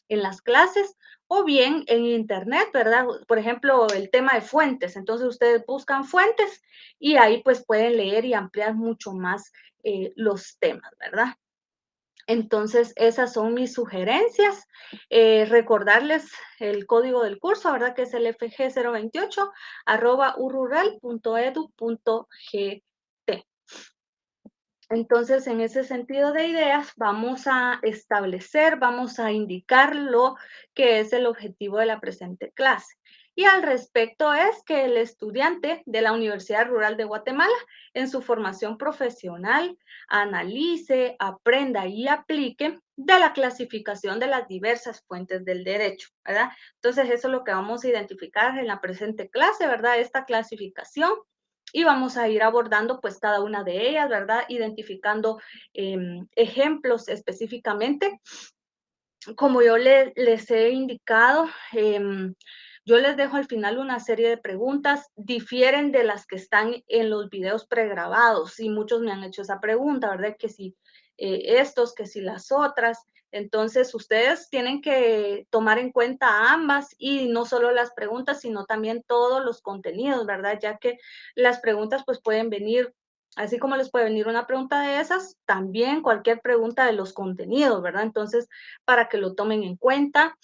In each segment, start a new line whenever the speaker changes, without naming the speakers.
en las clases o bien en internet, ¿verdad? Por ejemplo, el tema de fuentes. Entonces ustedes buscan fuentes y ahí pues pueden leer y ampliar mucho más los temas, ¿verdad? Entonces, esas son mis sugerencias. Recordarles el código del curso, ¿verdad? Que es el FG028 @urural.edu.gt. Entonces, en ese sentido de ideas, vamos a establecer, vamos a indicar lo que es el objetivo de la presente clase. Y al respecto es que el estudiante de la Universidad Rural de Guatemala, en su formación profesional, analice, aprenda y aplique de la clasificación de las diversas fuentes del derecho, ¿verdad? Entonces, eso es lo que vamos a identificar en la presente clase, ¿verdad? Esta clasificación y vamos a ir abordando pues cada una de ellas, ¿verdad? Identificando ejemplos específicamente. Como yo les he indicado, yo les dejo al final una serie de preguntas, difieren de las que están en los videos pregrabados y muchos me han hecho esa pregunta, ¿verdad? Que si estos, que si las otras. Entonces, ustedes tienen que tomar en cuenta ambas y no solo las preguntas, sino también todos los contenidos, ¿verdad? Ya que las preguntas pues pueden venir, así como les puede venir una pregunta de esas, también cualquier pregunta de los contenidos, ¿verdad? Entonces, para que lo tomen en cuenta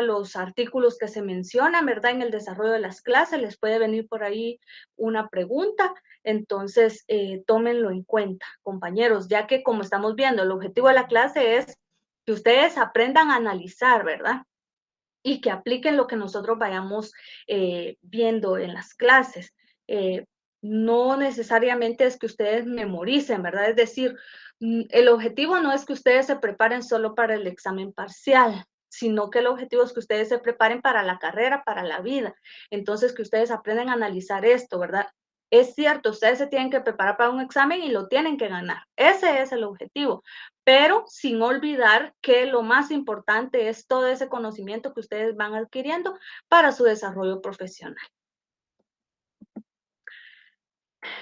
los artículos que se mencionan, ¿verdad? En el desarrollo de las clases les puede venir por ahí una pregunta, entonces tómenlo en cuenta, compañeros, ya que como estamos viendo, el objetivo de la clase es que ustedes aprendan a analizar, ¿verdad? Y que apliquen lo que nosotros vayamos viendo en las clases. Eh, no necesariamente es que ustedes memoricen, ¿verdad? Es decir, el objetivo no es que ustedes se preparen solo para el examen parcial, sino que el objetivo es que ustedes se preparen para la carrera, para la vida. Entonces, que ustedes aprendan a analizar esto, ¿verdad? Es cierto, ustedes se tienen que preparar para un examen y lo tienen que ganar. Ese es el objetivo, pero sin olvidar que lo más importante es todo ese conocimiento que ustedes van adquiriendo para su desarrollo profesional.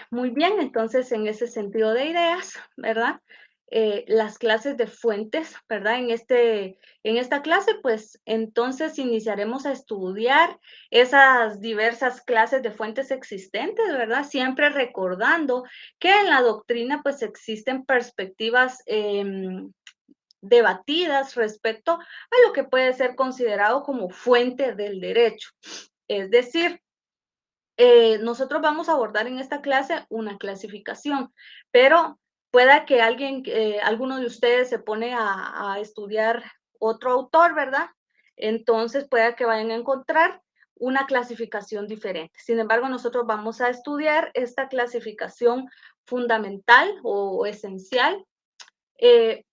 Muy bien, entonces en ese sentido de ideas, ¿verdad? Las clases de fuentes, ¿verdad? En esta clase, pues entonces iniciaremos a estudiar esas diversas clases de fuentes existentes, ¿verdad? Siempre recordando que en la doctrina, pues existen perspectivas debatidas respecto a lo que puede ser considerado como fuente del derecho. Es decir, nosotros vamos a abordar en esta clase una clasificación, pero pueda que alguno de ustedes se pone a estudiar otro autor, ¿verdad? Entonces pueda que vayan a encontrar una clasificación diferente. Sin embargo, nosotros vamos a estudiar esta clasificación fundamental o esencial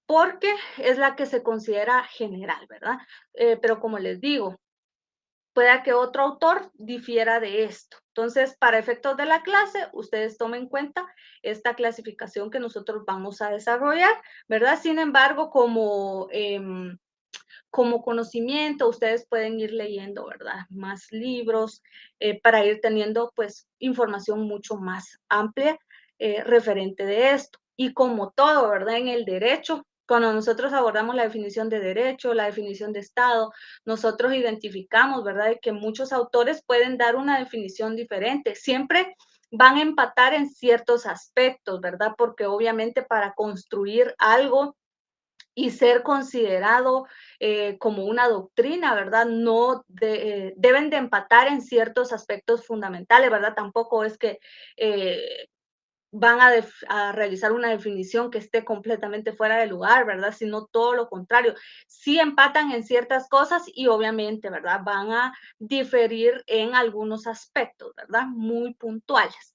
porque es la que se considera general, ¿verdad? Pero como les digo, pueda que otro autor difiera de esto. Entonces, para efectos de la clase, ustedes tomen en cuenta esta clasificación que nosotros vamos a desarrollar, ¿verdad? Sin embargo, como conocimiento, ustedes pueden ir leyendo, ¿verdad? Más libros para ir teniendo, pues, información mucho más amplia referente de esto. Y como todo, ¿verdad? En el derecho, cuando nosotros abordamos la definición de derecho, la definición de Estado, nosotros identificamos, ¿verdad? De que muchos autores pueden dar una definición diferente. Siempre van a empatar en ciertos aspectos, ¿verdad? Porque obviamente para construir algo y ser considerado como una doctrina, ¿verdad? No deben de empatar en ciertos aspectos fundamentales, ¿verdad? Tampoco es que van a realizar una definición que esté completamente fuera de lugar, ¿verdad? Sino todo lo contrario. Sí empatan en ciertas cosas y obviamente, ¿verdad? Van a diferir en algunos aspectos, ¿verdad? Muy puntuales.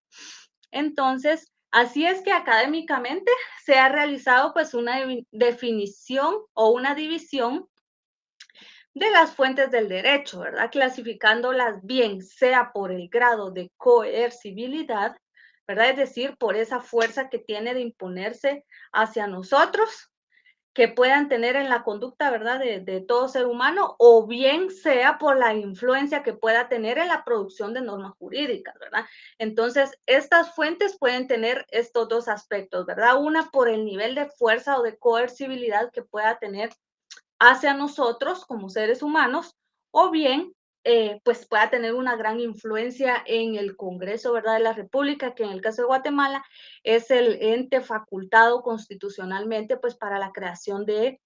Entonces, así es que académicamente se ha realizado pues una definición o una división de las fuentes del derecho, ¿verdad? Clasificándolas bien, sea por el grado de coercibilidad, ¿verdad? Es decir, por esa fuerza que tiene de imponerse hacia nosotros, que puedan tener en la conducta, ¿verdad? De todo ser humano, o bien sea por la influencia que pueda tener en la producción de normas jurídicas, ¿verdad? Entonces, estas fuentes pueden tener estos dos aspectos, ¿verdad? Una por el nivel de fuerza o de coercibilidad que pueda tener hacia nosotros como seres humanos, o bien pues pueda tener una gran influencia en el Congreso, ¿verdad?, de la República, que en el caso de Guatemala es el ente facultado constitucionalmente pues para la creación de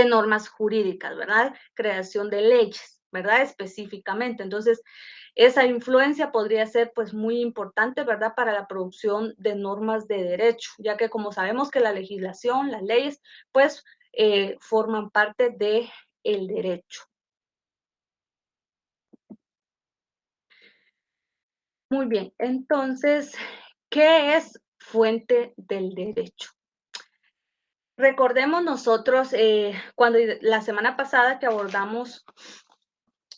normas jurídicas, ¿verdad? Creación de leyes, ¿verdad? Específicamente. Entonces, esa influencia podría ser pues muy importante, ¿verdad? Para la producción de normas de derecho, ya que como sabemos que la legislación, las leyes, pues forman parte de el derecho. Muy bien, entonces, ¿qué es fuente del derecho? Recordemos nosotros cuando la semana pasada que abordamos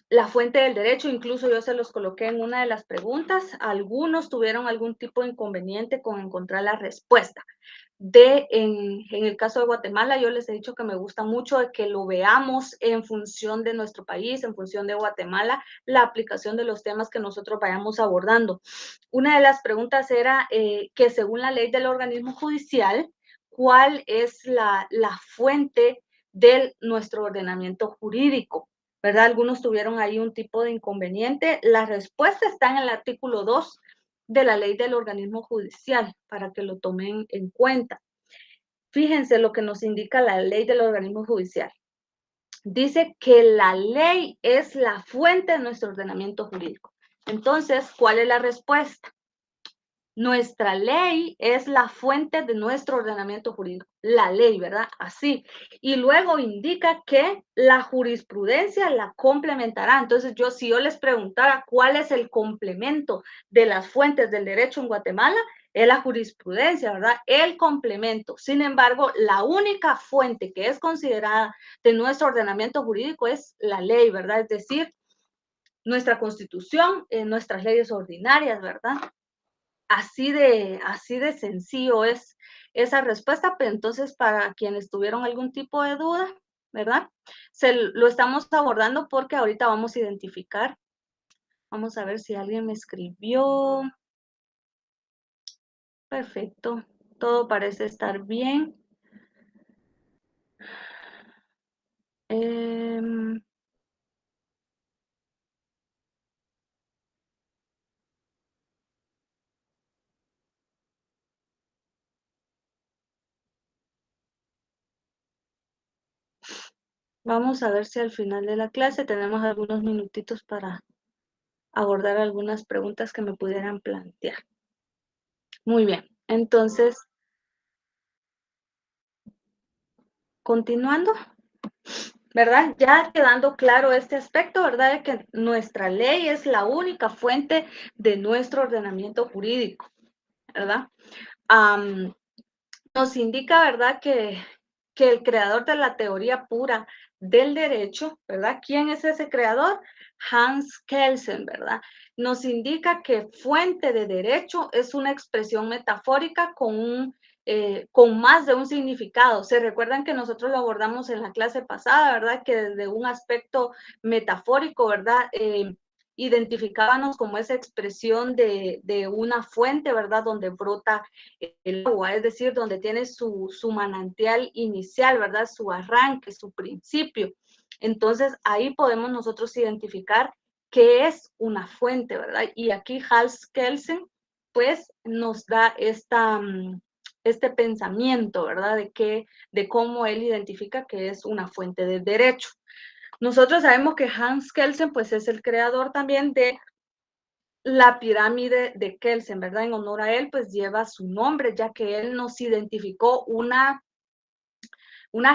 la fuente del derecho, incluso yo se los coloqué en una de las preguntas, algunos tuvieron algún tipo de inconveniente con encontrar la respuesta. En el caso de Guatemala, yo les he dicho que me gusta mucho de que lo veamos en función de nuestro país, en función de Guatemala, la aplicación de los temas que nosotros vayamos abordando. Una de las preguntas era que según la ley del organismo judicial, ¿cuál es la fuente de nuestro ordenamiento jurídico? ¿Verdad? Algunos tuvieron ahí un tipo de inconveniente. La respuesta está en el artículo 2 de la ley del organismo judicial, para que lo tomen en cuenta. Fíjense lo que nos indica la ley del organismo judicial. Dice que la ley es la fuente de nuestro ordenamiento jurídico. Entonces, ¿cuál es la respuesta? Nuestra ley es la fuente de nuestro ordenamiento jurídico, la ley, ¿verdad? Así. Y luego indica que la jurisprudencia la complementará. Entonces, si yo les preguntara cuál es el complemento de las fuentes del derecho en Guatemala, es la jurisprudencia, ¿verdad? El complemento. Sin embargo, la única fuente que es considerada de nuestro ordenamiento jurídico es la ley, ¿verdad? Es decir, nuestra constitución, nuestras leyes ordinarias, ¿verdad? Así de sencillo es esa respuesta, pero entonces para quienes tuvieron algún tipo de duda, ¿verdad? Lo estamos abordando porque ahorita vamos a identificar. Vamos a ver si alguien me escribió. Perfecto. Todo parece estar bien. Em, Vamos a ver si al final de la clase tenemos algunos minutitos para abordar algunas preguntas que me pudieran plantear. Muy bien. Entonces, continuando. ¿Verdad? Ya quedando claro este aspecto, ¿verdad? De que nuestra ley es la única fuente de nuestro ordenamiento jurídico, ¿verdad? Am, Nos indica, ¿verdad? Que el creador de la teoría pura del derecho, ¿verdad? ¿Quién es ese creador? Hans Kelsen, ¿verdad? Nos indica que fuente de derecho es una expresión metafórica con más de un significado. Se recuerdan que nosotros lo abordamos en la clase pasada, ¿verdad? Que desde un aspecto metafórico, ¿verdad? Identificábamos como esa expresión de una fuente, ¿verdad? Donde brota el agua, es decir, donde tiene su manantial inicial, ¿verdad? Su arranque, su principio. Entonces, ahí podemos nosotros identificar qué es una fuente, ¿verdad? Y aquí Hans Kelsen, pues, nos da este pensamiento, ¿verdad? De cómo él identifica que es una fuente de derecho. Nosotros sabemos que Hans Kelsen, pues, es el creador también de la pirámide de Kelsen, ¿verdad? En honor a él, pues lleva su nombre, ya que él nos identificó una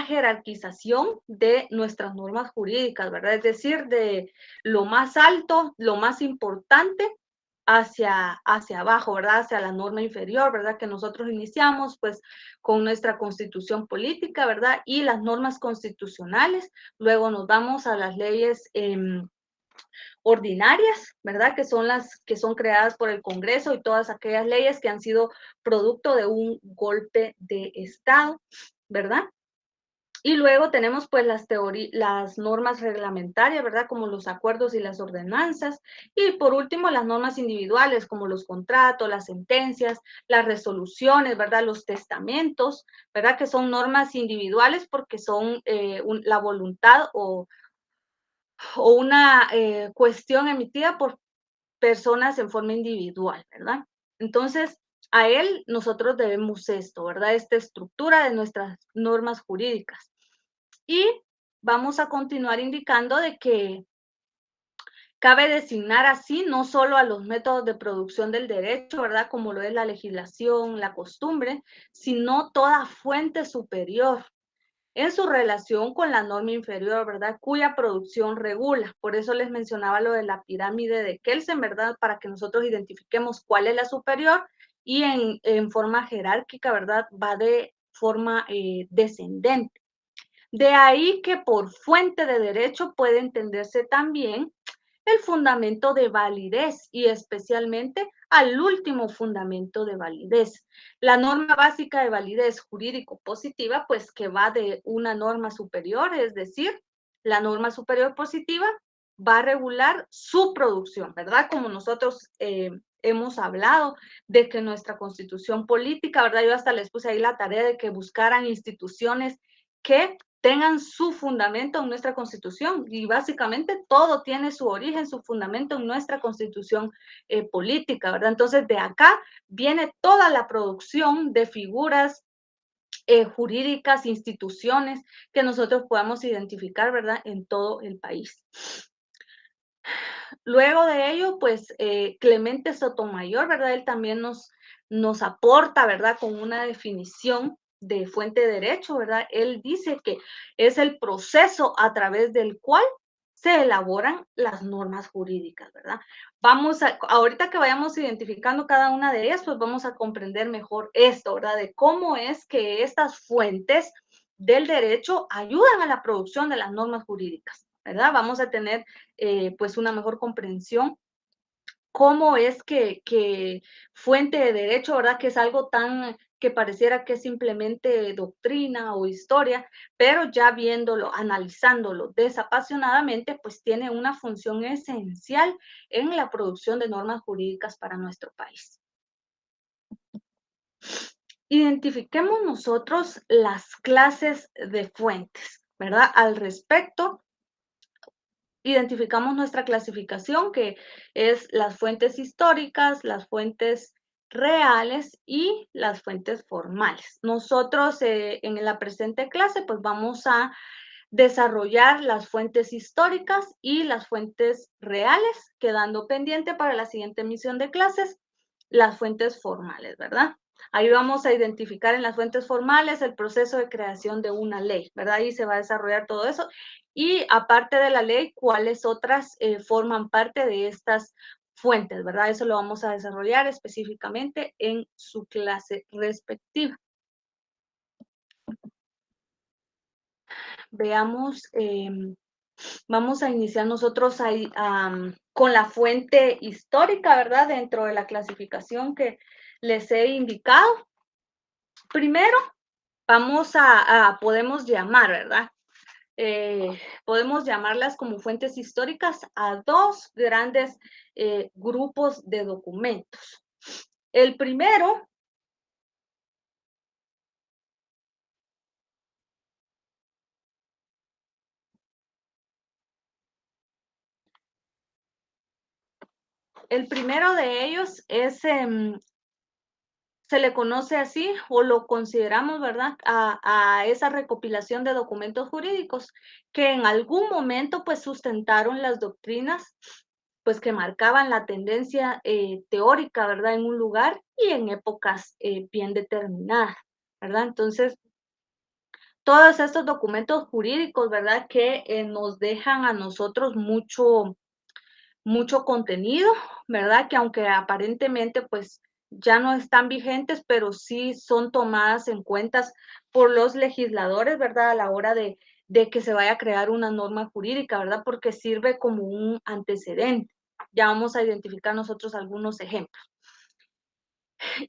jerarquización de nuestras normas jurídicas, ¿verdad? Es decir, de lo más alto, lo más importante, hacia abajo, ¿verdad? Hacia la norma inferior, ¿verdad? Que nosotros iniciamos, pues, con nuestra constitución política, ¿verdad? Y las normas constitucionales. Luego nos vamos a las leyes ordinarias, ¿verdad? Que son las que son creadas por el Congreso y todas aquellas leyes que han sido producto de un golpe de Estado, ¿verdad? Y luego tenemos pues las normas reglamentarias, ¿verdad? Como los acuerdos y las ordenanzas. Y por último, las normas individuales, como los contratos, las sentencias, las resoluciones, ¿verdad? Los testamentos, ¿verdad? Que son normas individuales porque son la voluntad o una cuestión emitida por personas en forma individual, ¿verdad? Entonces, a él nosotros debemos esto, ¿verdad? Esta estructura de nuestras normas jurídicas. Y vamos a continuar indicando de que cabe designar así no solo a los métodos de producción del derecho, ¿verdad? Como lo es la legislación, la costumbre, sino toda fuente superior en su relación con la norma inferior, ¿verdad? Cuya producción regula. Por eso les mencionaba lo de la pirámide de Kelsen, ¿verdad? Para que nosotros identifiquemos cuál es la superior y en forma jerárquica, ¿verdad? Va de forma descendente. De ahí que por fuente de derecho puede entenderse también el fundamento de validez y especialmente al último fundamento de validez. La norma básica de validez jurídico positiva, pues que va de una norma superior, es decir, la norma superior positiva va a regular su producción, ¿verdad? Como nosotros hemos hablado de que nuestra constitución política, ¿verdad? Yo hasta les puse ahí la tarea de que buscaran instituciones que tengan su fundamento en nuestra constitución y básicamente todo tiene su origen, su fundamento en nuestra constitución política, ¿verdad? Entonces de acá viene toda la producción de figuras jurídicas, instituciones que nosotros podamos identificar, ¿verdad? En todo el país. Luego de ello, pues Clemente Sotomayor, ¿verdad? Él también nos aporta, ¿verdad? Con una definición de fuente de derecho, ¿verdad? Él dice que es el proceso a través del cual se elaboran las normas jurídicas, ¿verdad? Ahorita que vayamos identificando cada una de ellas, pues vamos a comprender mejor esto, ¿verdad? De cómo es que estas fuentes del derecho ayudan a la producción de las normas jurídicas, ¿verdad? Vamos a tener pues una mejor comprensión cómo es que fuente de derecho, ¿verdad? Que es algo tan que pareciera que es simplemente doctrina o historia, pero ya viéndolo, analizándolo desapasionadamente, pues tiene una función esencial en la producción de normas jurídicas para nuestro país. Identifiquemos nosotros las clases de fuentes, ¿verdad? Al respecto, identificamos nuestra clasificación, que es las fuentes históricas, las fuentes reales y las fuentes formales. Nosotros en la presente clase pues vamos a desarrollar las fuentes históricas y las fuentes reales, quedando pendiente para la siguiente emisión de clases las fuentes formales, ¿verdad? Ahí vamos a identificar en las fuentes formales el proceso de creación de una ley, ¿verdad? Ahí se va a desarrollar todo eso. Y aparte de la ley, ¿cuáles otras forman parte de estas fuentes, ¿verdad? Eso lo vamos a desarrollar específicamente en su clase respectiva. Veamos, vamos a iniciar nosotros ahí, con la fuente histórica, ¿verdad? Dentro de la clasificación que les he indicado. Primero, podemos llamar, ¿verdad? Podemos llamarlas como fuentes históricas a dos grandes grupos de documentos. El primero, el primero de ellos es se le conoce así o lo consideramos, ¿verdad? A esa recopilación de documentos jurídicos que en algún momento pues sustentaron las doctrinas pues que marcaban la tendencia teórica, ¿verdad? En un lugar y en épocas bien determinadas, ¿verdad? Entonces, todos estos documentos jurídicos, ¿verdad? Que nos dejan a nosotros mucho contenido, ¿verdad? Que aunque aparentemente pues ya no están vigentes, pero sí son tomadas en cuenta por los legisladores, ¿verdad? A la hora de que se vaya a crear una norma jurídica, ¿verdad? Porque sirve como un antecedente. Ya vamos a identificar nosotros algunos ejemplos.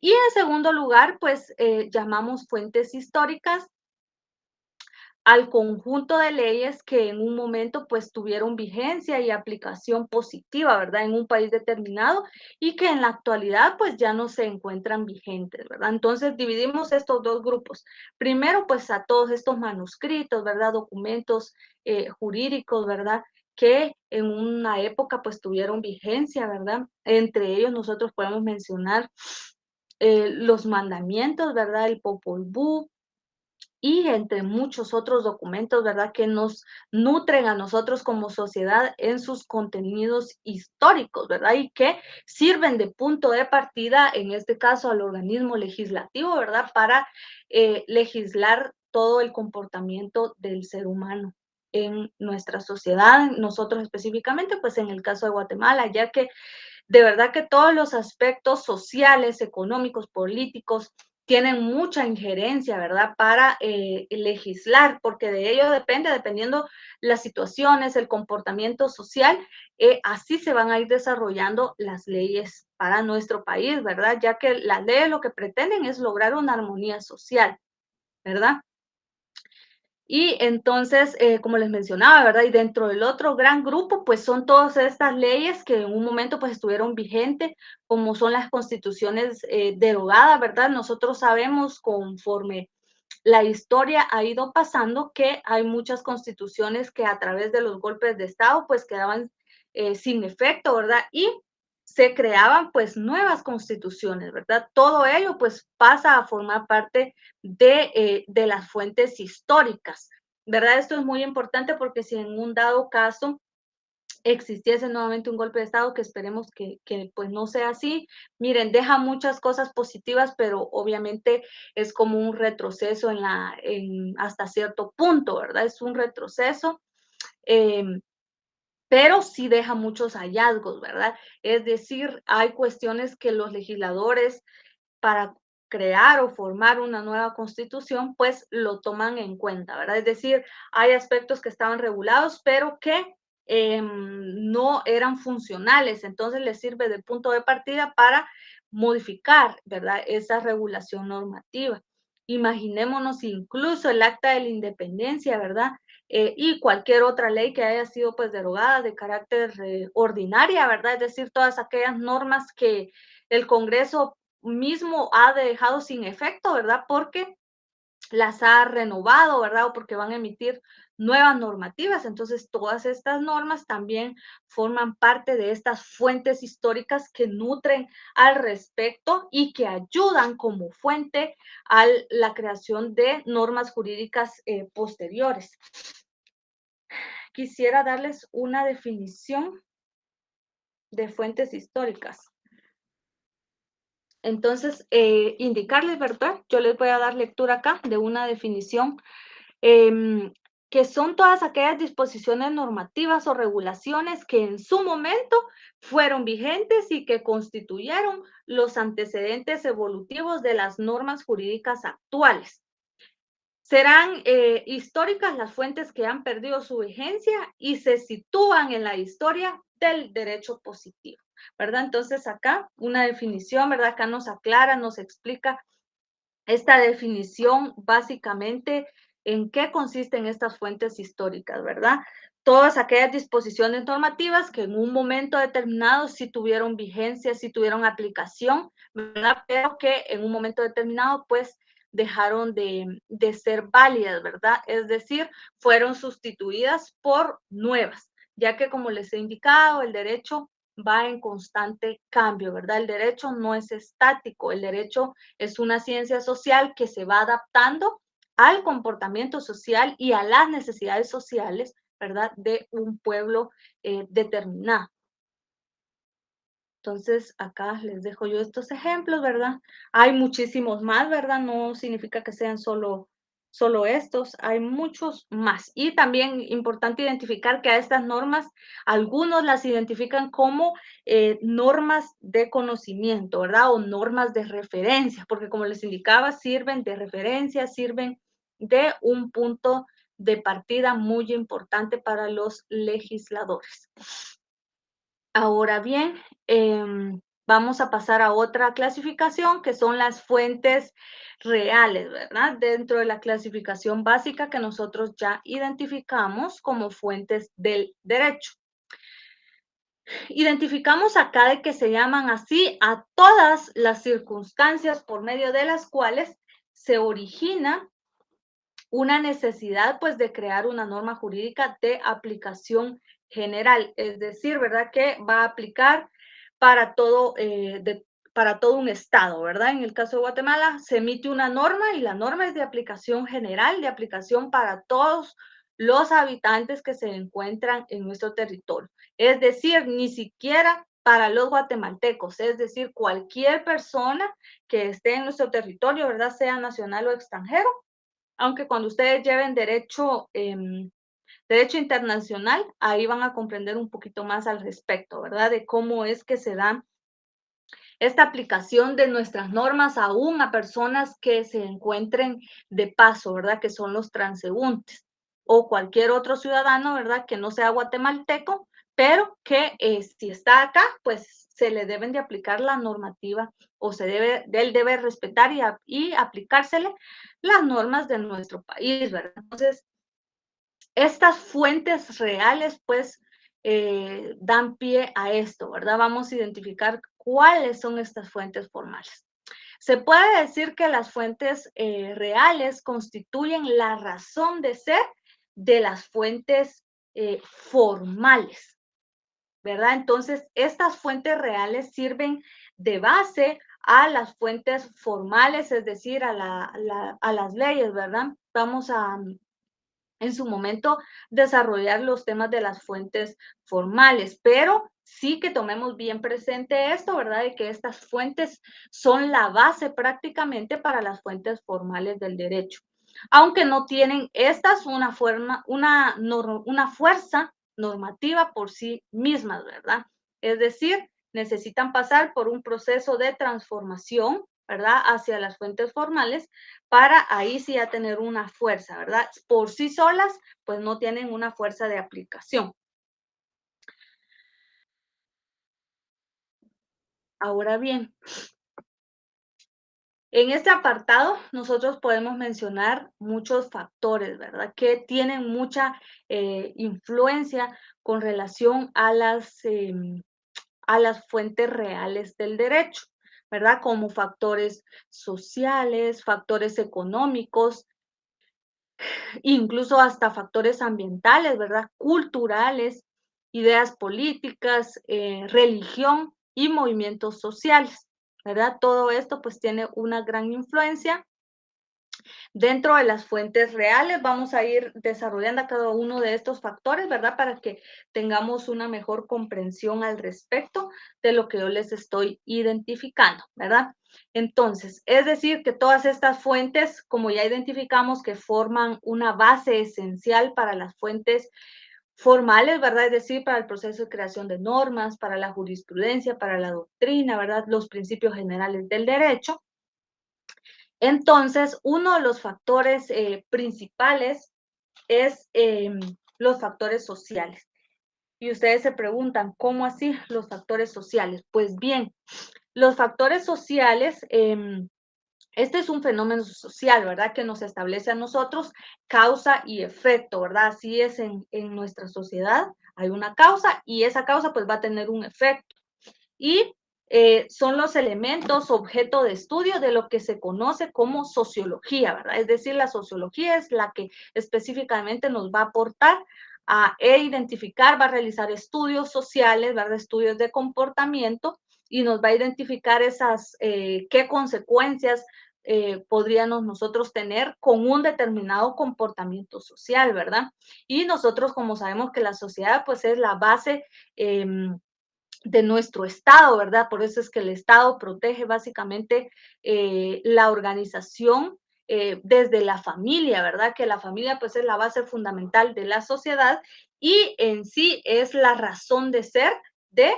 Y en segundo lugar, pues llamamos fuentes históricas al conjunto de leyes que en un momento pues tuvieron vigencia y aplicación positiva, ¿verdad? En un país determinado y que en la actualidad pues ya no se encuentran vigentes, ¿verdad? Entonces dividimos estos dos grupos. Primero pues a todos estos manuscritos, ¿verdad? Documentos jurídicos, ¿verdad? Que en una época pues tuvieron vigencia, ¿verdad? Entre ellos nosotros podemos mencionar los mandamientos, ¿verdad? El Popol Vuh, y entre muchos otros documentos, ¿verdad? Que nos nutren a nosotros como sociedad en sus contenidos históricos, ¿verdad? Y que sirven de punto de partida, en este caso, al organismo legislativo, ¿verdad? Para legislar todo el comportamiento del ser humano en nuestra sociedad, nosotros específicamente, pues en el caso de Guatemala, ya que de verdad que todos los aspectos sociales, económicos, políticos, tienen mucha injerencia, ¿verdad? Para legislar, porque de ello depende, dependiendo las situaciones, el comportamiento social, así se van a ir desarrollando las leyes para nuestro país, ¿verdad? Ya que las leyes lo que pretenden es lograr una armonía social, ¿verdad? Y entonces, como les mencionaba, ¿verdad? Y dentro del otro gran grupo, pues son todas estas leyes que en un momento pues estuvieron vigentes, como son las constituciones derogadas, ¿verdad? Nosotros sabemos conforme la historia ha ido pasando que hay muchas constituciones que a través de los golpes de Estado pues quedaban sin efecto, ¿verdad? Y se creaban pues nuevas constituciones, ¿verdad? Todo ello pues pasa a formar parte de las fuentes históricas, ¿verdad? Esto es muy importante porque si en un dado caso existiese nuevamente un golpe de Estado, que esperemos que pues no sea así. Miren, deja muchas cosas positivas, pero obviamente es como un retroceso hasta cierto punto, ¿verdad? Es un retroceso, eh, pero sí deja muchos hallazgos, ¿verdad? Es decir, hay cuestiones que los legisladores para crear o formar una nueva constitución, pues lo toman en cuenta, ¿verdad? Es decir, hay aspectos que estaban regulados, pero que no eran funcionales, entonces les sirve de punto de partida para modificar, ¿verdad? Esa regulación normativa. Imaginémonos incluso el Acta de la Independencia, ¿verdad? Y cualquier otra ley que haya sido pues derogada de carácter ordinaria, ¿verdad? Es decir, todas aquellas normas que el Congreso mismo ha dejado sin efecto, ¿verdad? Porque las ha renovado, ¿verdad? O porque van a emitir nuevas normativas. Entonces, todas estas normas también forman parte de estas fuentes históricas que nutren al respecto y que ayudan como fuente a la creación de normas jurídicas posteriores. Quisiera darles una definición de fuentes históricas. Entonces, indicarles, ¿verdad? Yo les voy a dar lectura acá de una definición em, que son todas aquellas disposiciones normativas o regulaciones que en su momento fueron vigentes y que constituyeron los antecedentes evolutivos de las normas jurídicas actuales. Serán históricas las fuentes que han perdido su vigencia y se sitúan en la historia del derecho positivo, ¿verdad? Entonces acá una definición, ¿verdad? Acá nos aclara, nos explica esta definición básicamente en qué consisten estas fuentes históricas, ¿verdad? Todas aquellas disposiciones normativas que en un momento determinado sí tuvieron vigencia, sí tuvieron aplicación, ¿verdad? Pero que en un momento determinado pues dejaron de ser válidas, ¿verdad? Es decir, fueron sustituidas por nuevas, ya que como les he indicado, el derecho va en constante cambio, ¿verdad? El derecho no es estático, el derecho es una ciencia social que se va adaptando al comportamiento social y a las necesidades sociales, ¿verdad? De un pueblo determinado. Entonces, acá les dejo yo estos ejemplos, ¿verdad? Hay muchísimos más, ¿verdad? No significa que sean solo estos, hay muchos más. Y también importante identificar que a estas normas, algunos las identifican como normas de conocimiento, ¿verdad? O normas de referencia, porque como les indicaba, sirven de referencia, sirven de un punto de partida muy importante para los legisladores. Ahora bien, Vamos a pasar a otra clasificación, que son las fuentes reales, ¿verdad? Dentro de la clasificación básica que nosotros ya identificamos como fuentes del derecho. Identificamos acá de que se llaman así a todas las circunstancias por medio de las cuales se origina una necesidad, pues, de crear una norma jurídica de aplicación general, es decir, ¿verdad?, que va a aplicar para todo, para todo un estado, ¿verdad? En el caso de Guatemala, se emite una norma y la norma es de aplicación general, de aplicación para todos los habitantes que se encuentran en nuestro territorio. Es decir, ni siquiera para los guatemaltecos, es decir, cualquier persona que esté en nuestro territorio, ¿verdad?, sea nacional o extranjero, aunque cuando ustedes lleven derecho, derecho internacional, ahí van a comprender un poquito más al respecto, ¿verdad? De cómo es que se da esta aplicación de nuestras normas aún a personas que se encuentren de paso, ¿verdad? Que son los transeúntes o cualquier otro ciudadano, ¿verdad? Que no sea guatemalteco, pero que si está acá, pues se le deben de aplicar la normativa o él debe respetar y aplicársele las normas de nuestro país, ¿verdad? Entonces, estas fuentes reales, pues, dan pie a esto, ¿verdad? Vamos a identificar cuáles son estas fuentes formales. Se puede decir que las fuentes reales constituyen la razón de ser de las fuentes formales, ¿verdad? Entonces, estas fuentes reales sirven de base a las fuentes formales, es decir, a las leyes, ¿verdad? Vamos a en su momento desarrollar los temas de las fuentes formales, pero sí que tomemos bien presente esto, ¿verdad? De que estas fuentes son la base prácticamente para las fuentes formales del derecho, aunque no tienen estas una forma, una fuerza normativa por sí mismas, ¿verdad? Es decir, necesitan pasar por un proceso de transformación, ¿verdad? Hacia las fuentes formales para ahí sí ya tener una fuerza, ¿verdad? Por sí solas, pues no tienen una fuerza de aplicación. Ahora bien, en este apartado nosotros podemos mencionar muchos factores, ¿verdad? Que tienen mucha influencia con relación a las fuentes reales del derecho, ¿verdad? Como factores sociales, factores económicos, incluso hasta factores ambientales, ¿verdad? Culturales, ideas políticas, religión y movimientos sociales, ¿verdad? Todo esto pues tiene una gran influencia. Dentro de las fuentes reales vamos a ir desarrollando a cada uno de estos factores, ¿verdad? Para que tengamos una mejor comprensión al respecto de lo que yo les estoy identificando, ¿verdad? Entonces, es decir, que todas estas fuentes, como ya identificamos, que forman una base esencial para las fuentes formales, ¿verdad? Es decir, para el proceso de creación de normas, para la jurisprudencia, para la doctrina, ¿verdad? Los principios generales del derecho. Entonces, uno de los factores principales es los factores sociales. Y ustedes se preguntan, ¿cómo así los factores sociales? Pues bien, los factores sociales, este es un fenómeno social, ¿verdad? Que nos establece a nosotros causa y efecto, ¿verdad? Así es en nuestra sociedad. Hay una causa y esa causa pues va a tener un efecto y son los elementos objeto de estudio de lo que se conoce como sociología, ¿verdad? Es decir, la sociología es la que específicamente nos va a aportar a identificar, va a realizar estudios sociales, ¿verdad? Estudios de comportamiento y nos va a identificar esas, qué consecuencias podríamos nosotros tener con un determinado comportamiento social, ¿verdad? Y nosotros, como sabemos que la sociedad, pues es la base de nuestro Estado, ¿verdad? Por eso es que el Estado protege básicamente la organización desde la familia, ¿verdad? Que la familia pues es la base fundamental de la sociedad y en sí es la razón de ser de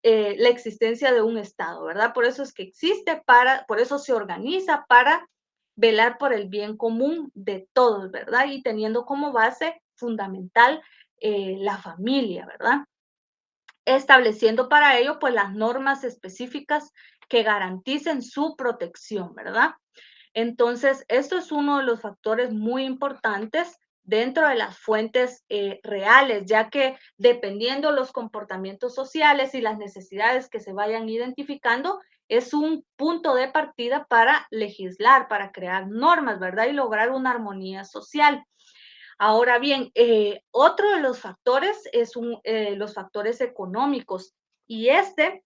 la existencia de un Estado, ¿verdad? Por eso es que existe por eso se organiza para velar por el bien común de todos, ¿verdad? Y teniendo como base fundamental la familia, ¿verdad? estableciendo para ello, pues, las normas específicas que garanticen su protección, ¿verdad? Entonces, esto es uno de los factores muy importantes dentro de las fuentes reales, ya que dependiendo los comportamientos sociales y las necesidades que se vayan identificando, es un punto de partida para legislar, para crear normas, ¿verdad? Y lograr una armonía social. Ahora bien, otro de los factores es los factores económicos y este,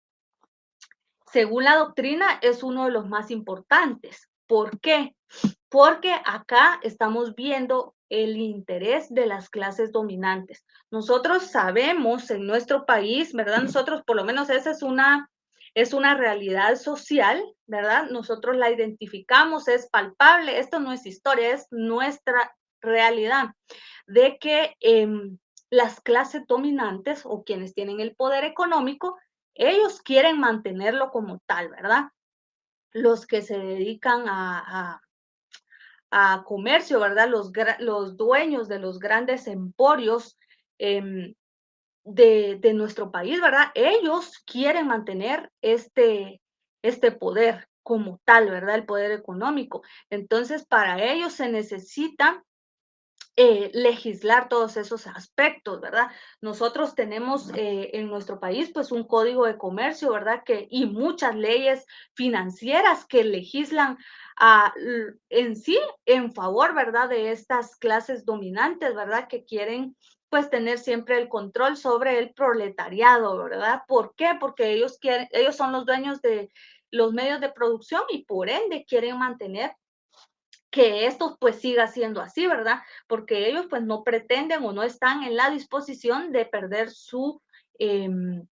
según la doctrina, es uno de los más importantes. ¿Por qué? Porque acá estamos viendo el interés de las clases dominantes. Nosotros sabemos en nuestro país, ¿verdad? Nosotros, por lo menos, esa es una realidad social, ¿verdad? Nosotros la identificamos, es palpable, esto no es historia, es nuestra realidad, de que las clases dominantes o quienes tienen el poder económico, ellos quieren mantenerlo como tal, ¿verdad? Los que se dedican a comercio, ¿verdad? Los dueños de los grandes emporios em, de nuestro país, ¿verdad? Ellos quieren mantener este poder como tal, ¿verdad? El poder económico. Entonces, para ellos se necesita legislar todos esos aspectos, ¿verdad? Nosotros tenemos en nuestro país pues un código de comercio, ¿verdad? Y muchas leyes financieras que legislan en sí en favor, ¿verdad? De estas clases dominantes, ¿verdad? Que quieren pues tener siempre el control sobre el proletariado, ¿verdad? ¿Por qué? Porque ellos son los dueños de los medios de producción y por ende quieren mantener que esto pues siga siendo así, ¿verdad? Porque ellos pues no pretenden o no están en la disposición de perder em,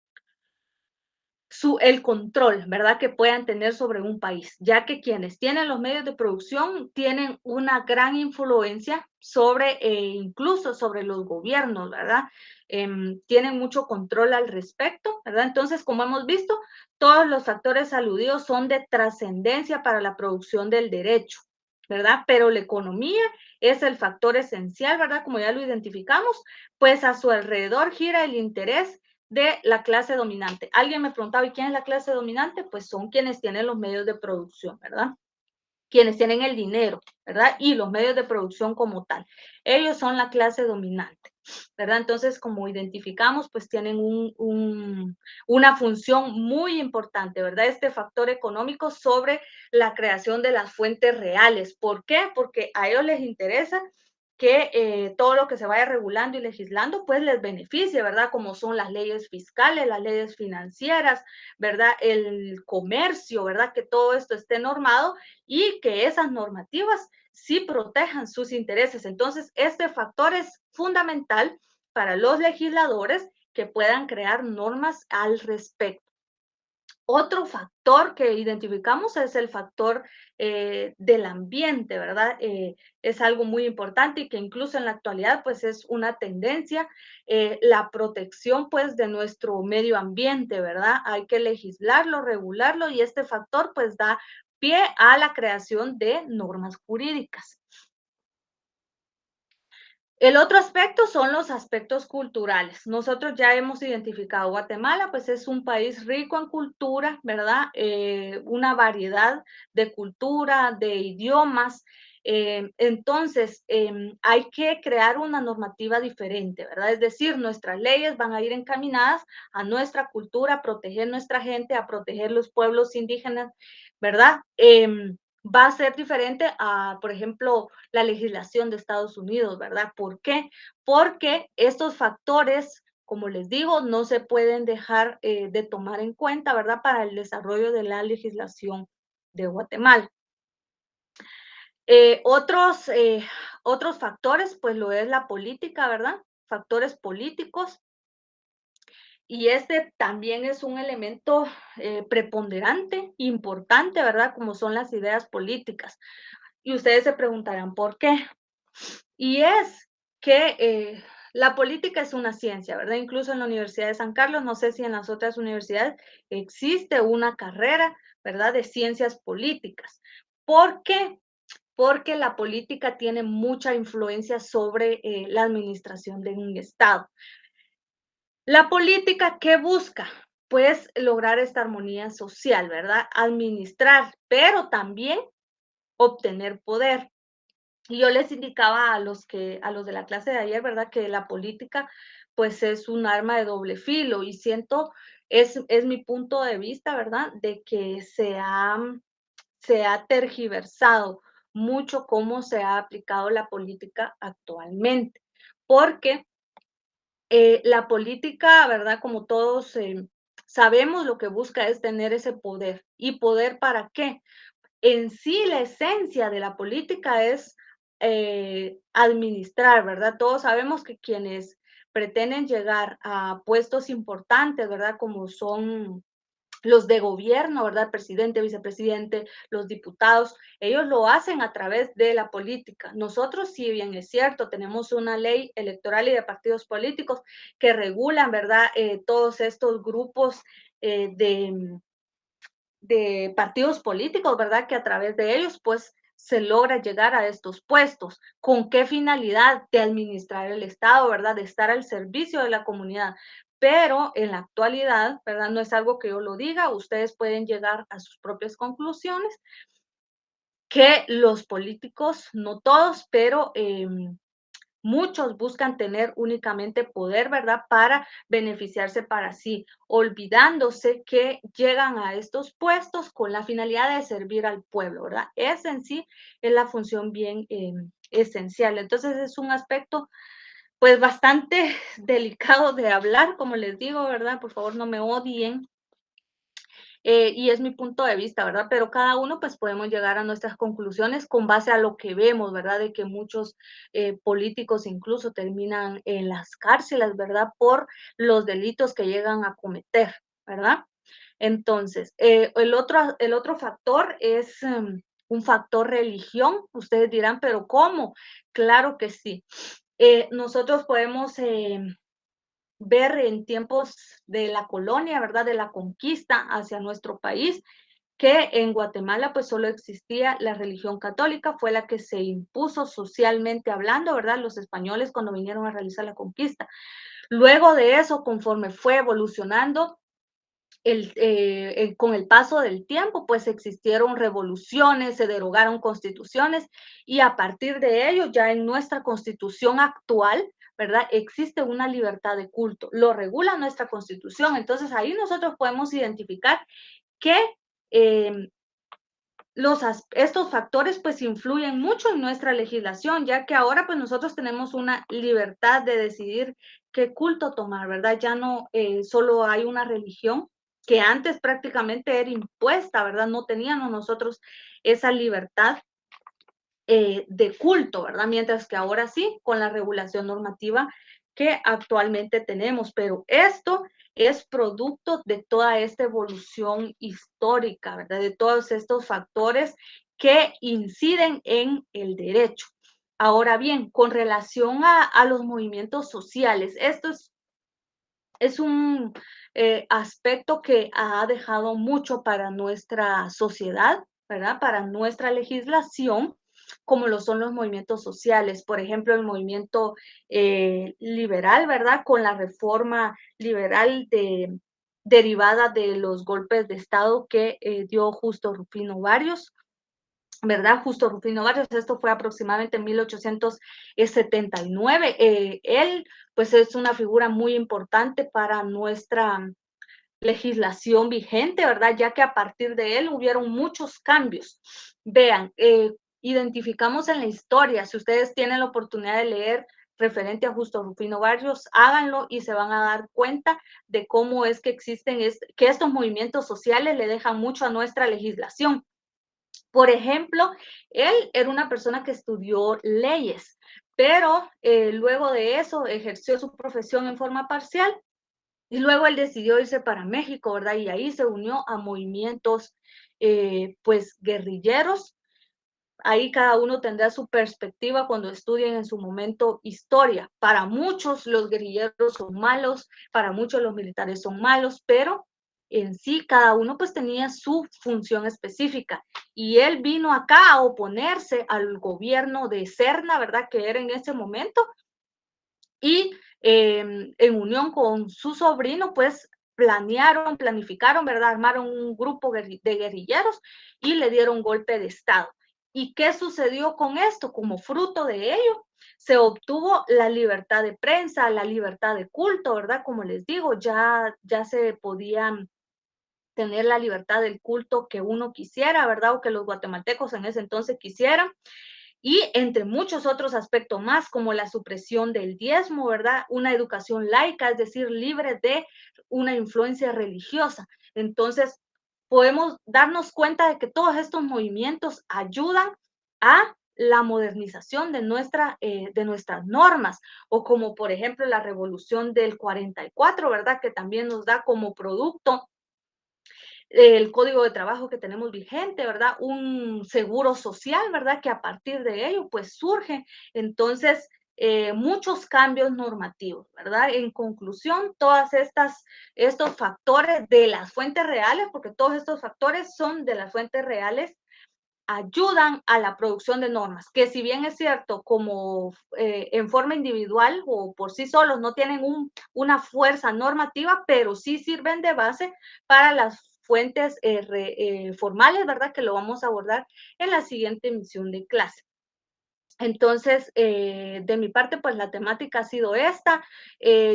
el control, ¿verdad? Que puedan tener sobre un país, ya que quienes tienen los medios de producción tienen una gran influencia sobre, incluso sobre los gobiernos, ¿verdad? Tienen mucho control al respecto, ¿verdad? Entonces, como hemos visto, todos los factores aludidos son de trascendencia para la producción del derecho, ¿verdad? Pero la economía es el factor esencial, ¿verdad? Como ya lo identificamos, pues a su alrededor gira el interés de la clase dominante. Alguien me preguntaba, ¿y quién es la clase dominante? Pues son quienes tienen los medios de producción, ¿verdad? Quienes tienen el dinero, ¿verdad? Y los medios de producción como tal. Ellos son la clase dominante, ¿verdad? Entonces, como identificamos, pues tienen una función muy importante, ¿verdad? Este factor económico sobre la creación de las fuentes reales. ¿Por qué? Porque a ellos les interesa que todo lo que se vaya regulando y legislando, pues les beneficie, ¿verdad? Como son las leyes fiscales, las leyes financieras, ¿verdad? El comercio, ¿verdad? Que todo esto esté normado y que esas normativas sí protejan sus intereses. Entonces, este factor es fundamental para los legisladores que puedan crear normas al respecto. Otro factor que identificamos es el factor del ambiente, ¿verdad? Es algo muy importante y que incluso en la actualidad pues es una tendencia, la protección pues de nuestro medio ambiente, ¿verdad? Hay que legislarlo, regularlo y este factor pues da pie a la creación de normas jurídicas. El otro aspecto son los aspectos culturales. Nosotros ya hemos identificado Guatemala, pues es un país rico en cultura, ¿verdad? Una variedad de cultura, de idiomas. Entonces, hay que crear una normativa diferente, ¿verdad? Es decir, nuestras leyes van a ir encaminadas a nuestra cultura, a proteger nuestra gente, a proteger los pueblos indígenas, ¿verdad? Va a ser diferente a, por ejemplo, la legislación de Estados Unidos, ¿verdad? ¿Por qué? Porque estos factores, como les digo, no se pueden dejar de tomar en cuenta, ¿verdad? Para el desarrollo de la legislación de Guatemala. Otros factores, pues lo es la política, ¿verdad? Factores políticos. Y este también es un elemento preponderante, importante, ¿verdad? Como son las ideas políticas. Y ustedes se preguntarán, ¿por qué? Y es que la política es una ciencia, ¿verdad? Incluso en la Universidad de San Carlos, no sé si en las otras universidades existe una carrera, ¿verdad? De ciencias políticas. ¿Por qué? Porque la política tiene mucha influencia sobre la administración de un Estado. La política, ¿qué busca? Pues lograr esta armonía social, ¿verdad? Administrar, pero también obtener poder. Y yo les indicaba a los de la clase de ayer, ¿verdad? Que la política, pues, es un arma de doble filo, y siento, es mi punto de vista, ¿verdad? De que se ha tergiversado mucho cómo se ha aplicado la política actualmente, porque, la política, ¿verdad? Como todos, sabemos, lo que busca es tener ese poder, ¿y poder para qué? En sí, la esencia de la política es, administrar, ¿verdad? Todos sabemos que quienes pretenden llegar a puestos importantes, ¿verdad? Como son los de gobierno, ¿verdad? Presidente, vicepresidente, los diputados, ellos lo hacen a través de la política. Nosotros, si bien es cierto, tenemos una ley electoral y de partidos políticos que regulan, ¿verdad? Todos estos grupos, de partidos políticos, ¿verdad? Que a través de ellos, pues, se logra llegar a estos puestos. ¿Con qué finalidad? De administrar el Estado, ¿verdad? De estar al servicio de la comunidad. Pero en la actualidad, ¿verdad? No es algo que yo lo diga, ustedes pueden llegar a sus propias conclusiones, que los políticos, no todos, pero muchos buscan tener únicamente poder, ¿verdad? Para beneficiarse para sí, olvidándose que llegan a estos puestos con la finalidad de servir al pueblo, ¿verdad? Esa en sí es la función bien esencial. Entonces es un aspecto pues bastante delicado de hablar, como les digo, ¿verdad? Por favor, no me odien, y es mi punto de vista, ¿verdad? Pero cada uno, pues podemos llegar a nuestras conclusiones con base a lo que vemos, ¿verdad? De que muchos políticos incluso terminan en las cárceles, ¿verdad? Por los delitos que llegan a cometer, ¿verdad? Entonces, el otro factor es un factor religión. Ustedes dirán, pero ¿cómo? Claro que sí. Nosotros podemos ver en tiempos de la colonia, ¿verdad? De la conquista hacia nuestro país, que en Guatemala pues solo existía la religión católica, fue la que se impuso socialmente hablando, ¿verdad? Los españoles cuando vinieron a realizar la conquista. Luego de eso, conforme fue evolucionando, con el paso del tiempo, pues existieron revoluciones, se derogaron constituciones y a partir de ello, ya en nuestra constitución actual, ¿verdad? Existe una libertad de culto, lo regula nuestra constitución. Entonces ahí nosotros podemos identificar que eh, estos factores pues influyen mucho en nuestra legislación, ya que ahora pues nosotros tenemos una libertad de decidir qué culto tomar, ¿verdad? Ya no solo hay una religión que antes prácticamente era impuesta, ¿verdad? No teníamos nosotros esa libertad de culto, ¿verdad? Mientras que ahora sí, con la regulación normativa que actualmente tenemos, pero esto es producto de toda esta evolución histórica, ¿verdad? De todos estos factores que inciden en el derecho. Ahora bien, con relación a los movimientos sociales, esto es un aspecto que ha dejado mucho para nuestra sociedad, ¿verdad? Para nuestra legislación, como lo son los movimientos sociales. Por ejemplo, el movimiento liberal, ¿verdad? Con la reforma liberal derivada de los golpes de Estado que dio Justo Rufino Barrios, ¿verdad? Justo Rufino Barrios, esto fue aproximadamente en 1879. Él, pues, es una figura muy importante para nuestra legislación vigente, ¿verdad? Ya que a partir de él hubieron muchos cambios. Vean, identificamos en la historia, si ustedes tienen la oportunidad de leer referente a Justo Rufino Barrios, háganlo y se van a dar cuenta de cómo es que existen, que estos movimientos sociales le dejan mucho a nuestra legislación. Por ejemplo, él era una persona que estudió leyes, pero luego de eso ejerció su profesión en forma parcial y luego él decidió irse para México, ¿verdad? Y ahí se unió a movimientos, pues, guerrilleros. Ahí cada uno tendrá su perspectiva cuando estudien en su momento historia. Para muchos los guerrilleros son malos, para muchos los militares son malos, pero en sí cada uno pues tenía su función específica. Y él vino acá a oponerse al gobierno de Serna, ¿verdad? Que era en ese momento, y en unión con su sobrino, pues planificaron, ¿verdad? Armaron un grupo de guerrilleros y le dieron golpe de Estado. ¿Y qué sucedió con esto? Como fruto de ello, se obtuvo la libertad de prensa, la libertad de culto, ¿verdad? Como les digo, ya se podían tener la libertad del culto que uno quisiera, ¿verdad? O que los guatemaltecos en ese entonces quisieran. Y entre muchos otros aspectos más, como la supresión del diezmo, ¿verdad? Una educación laica, es decir, libre de una influencia religiosa. Entonces, podemos darnos cuenta de que todos estos movimientos ayudan a la modernización de nuestras normas, o como por ejemplo la revolución del 44, ¿verdad? Que también nos da como producto el código de trabajo que tenemos vigente, ¿verdad? Un seguro social, ¿verdad? Que a partir de ello, pues surge entonces muchos cambios normativos, ¿verdad? En conclusión, estos factores de las fuentes reales, porque todos estos factores son de las fuentes reales, ayudan a la producción de normas, que si bien es cierto, como en forma individual o por sí solos no tienen una fuerza normativa, pero sí sirven de base para las fuentes formales, ¿verdad? Que lo vamos a abordar en la siguiente emisión de clase. Entonces, de mi parte, pues la temática ha sido esta.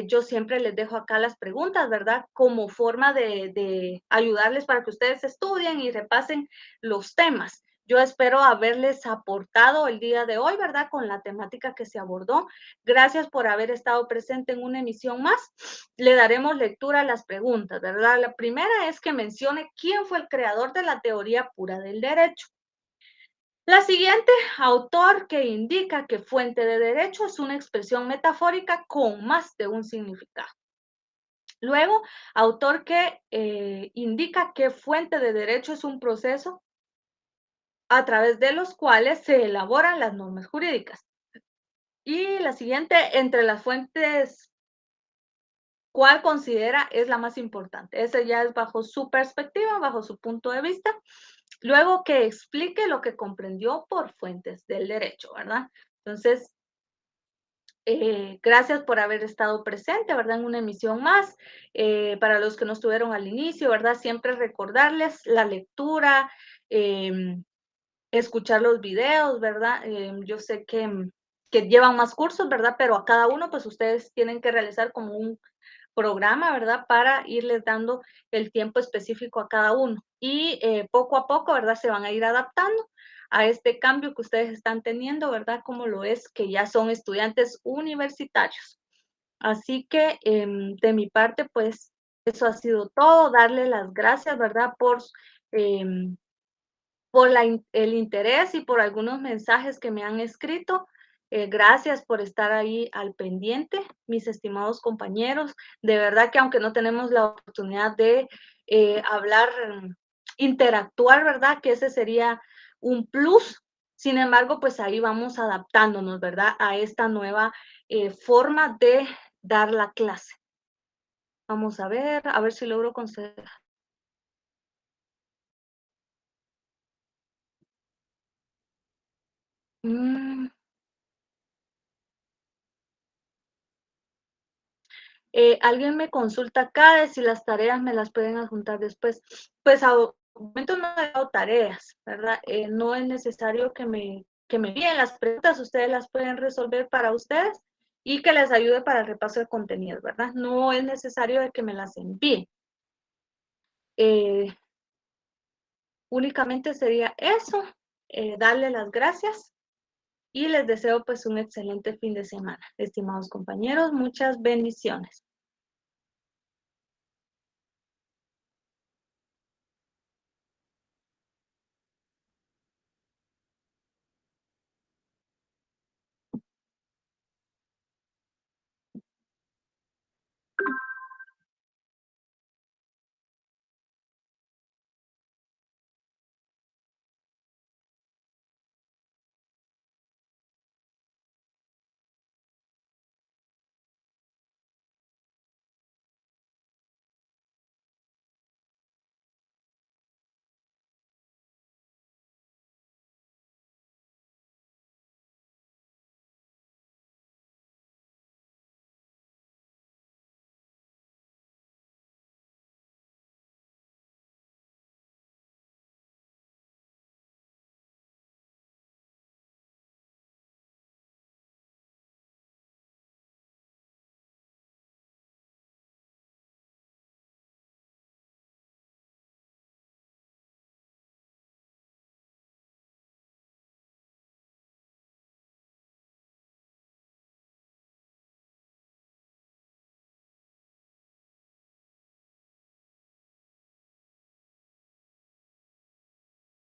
Yo siempre les dejo acá las preguntas, ¿verdad? Como forma de ayudarles para que ustedes estudien y repasen los temas. Yo espero haberles aportado el día de hoy, ¿verdad? Con la temática que se abordó. Gracias por haber estado presente en una emisión más. Le daremos lectura a las preguntas, ¿verdad? La primera es que mencione quién fue el creador de la teoría pura del derecho. La siguiente, autor que indica que fuente de derecho es una expresión metafórica con más de un significado. Luego, autor que indica que fuente de derecho es un proceso a través de los cuales se elaboran las normas jurídicas. Y la siguiente, entre las fuentes, ¿cuál considera es la más importante? Ese ya es bajo su perspectiva, bajo su punto de vista. Luego que explique lo que comprendió por fuentes del derecho, ¿verdad? Entonces, gracias por haber estado presente, ¿verdad? En una emisión más. Para los que no estuvieron al inicio, ¿verdad? Siempre recordarles la lectura, escuchar los videos, ¿verdad? Yo sé que llevan más cursos, ¿verdad? Pero a cada uno, pues ustedes tienen que realizar como un programa, ¿verdad? Para irles dando el tiempo específico a cada uno. Y poco a poco, ¿verdad? Se van a ir adaptando a este cambio que ustedes están teniendo, ¿verdad? Como lo es que ya son estudiantes universitarios. Así que de mi parte, pues eso ha sido todo. Darle las gracias, ¿verdad? Em, por el interés y por algunos mensajes que me han escrito. Gracias por estar ahí al pendiente, mis estimados compañeros. De verdad que aunque no tenemos la oportunidad de hablar, interactuar, ¿verdad? Que ese sería un plus. Sin embargo, pues ahí vamos adaptándonos, ¿verdad? A esta nueva forma de dar la clase. Vamos a ver si logro conseguir. Mm, alguien me consulta acá de si las tareas me las pueden adjuntar después. Pues a momento no he dado tareas, ¿verdad? No es necesario que me envíen las preguntas, ustedes las pueden resolver para ustedes y que les ayude para el repaso de contenido, ¿verdad? No es necesario de que me las envíen. Eh, Únicamente sería eso, darle las gracias y les deseo pues un excelente fin de semana. Estimados compañeros, muchas bendiciones.